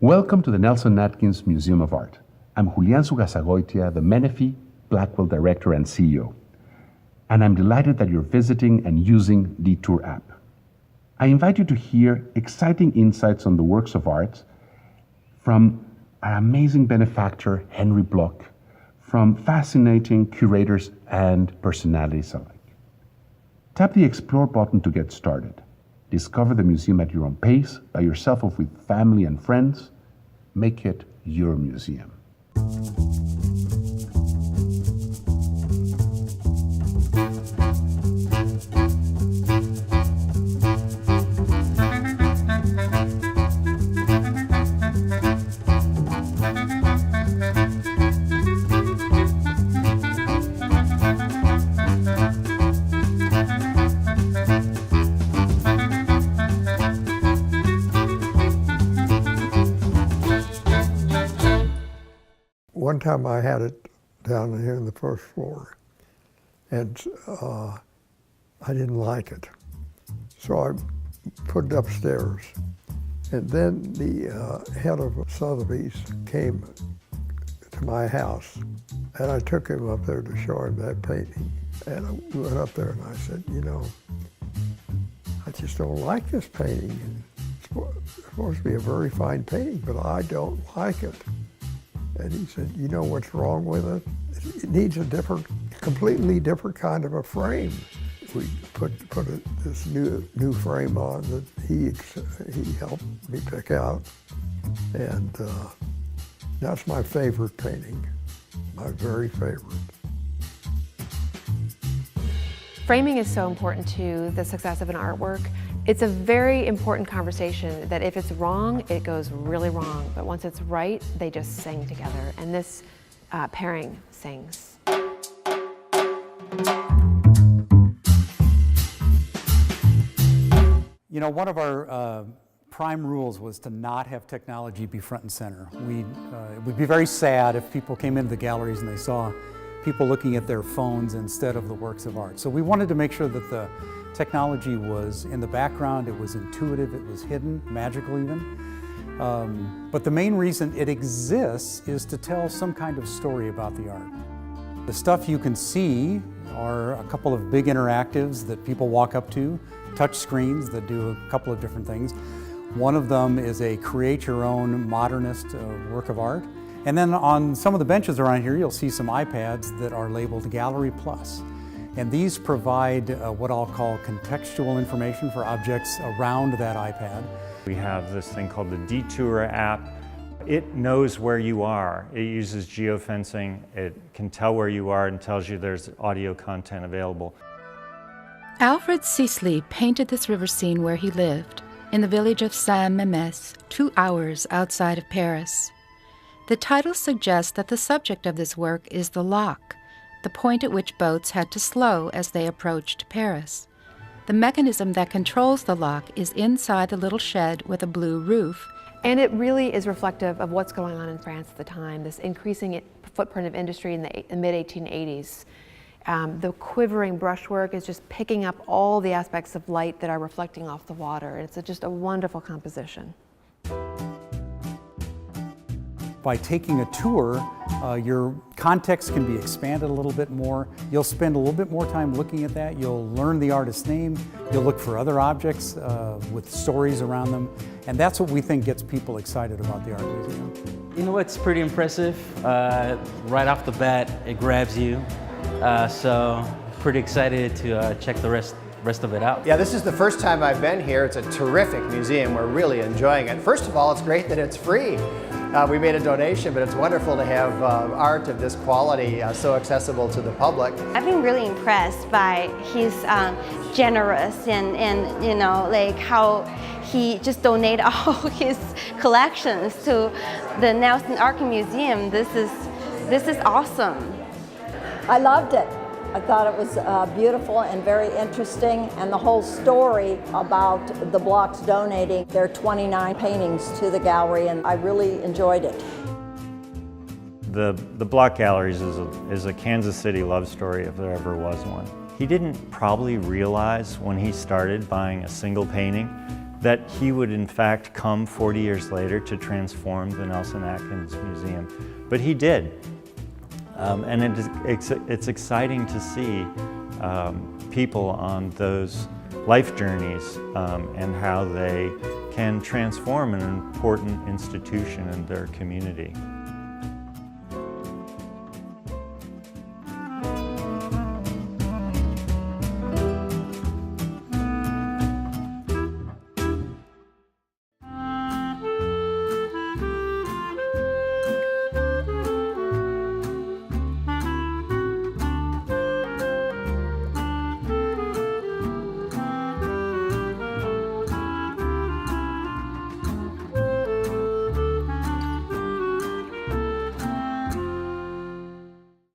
Welcome to the Nelson Atkins Museum of Art. I'm Julián Sugasagoitia, the Menifee Blackwell Director and CEO. And I'm delighted that you're visiting and using Detour app. I invite you to hear exciting insights on the works of art from our amazing benefactor, Henry Bloch, from fascinating curators and personalities alike. Tap the Explore button to get started. Discover the museum at your own pace, by yourself or with family and friends. Make it your museum. One time I had it down here in the first floor, and I didn't like it. So I put it upstairs. And then the head of Sotheby's came to my house, and I took him up there to show him that painting. And I went up there and I said, you know, I just don't like this painting. It's supposed to be a very fine painting, but I don't like it. And he said, you know what's wrong with it? It needs a completely different kind of a frame. We put this new frame on that he helped me pick out. And that's my favorite painting, my very favorite. Framing is so important to the success of an artwork. It's a very important conversation that if it's wrong, it goes really wrong. But once it's right, they just sing together. And this pairing sings. You know, one of our prime rules was to not have technology be front and center. It would be very sad if people came into the galleries and they saw people looking at their phones instead of the works of art. So we wanted to make sure that the technology was in the background, it was intuitive, it was hidden, magical even. But the main reason it exists is to tell some kind of story about the art. The stuff you can see are a couple of big interactives that people walk up to, touch screens that do a couple of different things. One of them is a create your own modernist work of art. And then on some of the benches around here, you'll see some iPads that are labeled Gallery Plus. And these provide what I'll call contextual information for objects around that iPad. We have this thing called the Detour app. It knows where you are. It uses geofencing. It can tell where you are and tells you there's audio content available. Alfred Sisley painted this river scene where he lived, in the village of Saint-Mémès, 2 hours outside of Paris. The title suggests that the subject of this work is the lock, the point at which boats had to slow as they approached Paris. The mechanism that controls the lock is inside the little shed with a blue roof. And it really is reflective of what's going on in France at the time, this increasing footprint of industry in the mid-1880s. The quivering brushwork is just picking up all the aspects of light that are reflecting off the water. It's just a wonderful composition. By taking a tour, your context can be expanded a little bit more. You'll spend a little bit more time looking at that. You'll learn the artist's name. You'll look for other objects with stories around them. And that's what we think gets people excited about the art museum. You know what's pretty impressive? Right off the bat, it grabs you. So pretty excited to check the rest of it out. Yeah, this is the first time I've been here. It's a terrific museum. We're really enjoying it. First of all, it's great that it's free. We made a donation, but it's wonderful to have art of this quality so accessible to the public. I've been really impressed by his generous and you know, like how he just donated all his collections to the Nelson Art Museum. This is awesome. I loved it. I thought it was beautiful and very interesting, and the whole story about the Blochs donating their 29 paintings to the gallery, and I really enjoyed it. The Bloch Galleries is a Kansas City love story if there ever was one. He didn't probably realize when he started buying a single painting that he would in fact come 40 years later to transform the Nelson Atkins Museum. But he did. And it's exciting to see people on those life journeys and how they can transform an important institution in their community.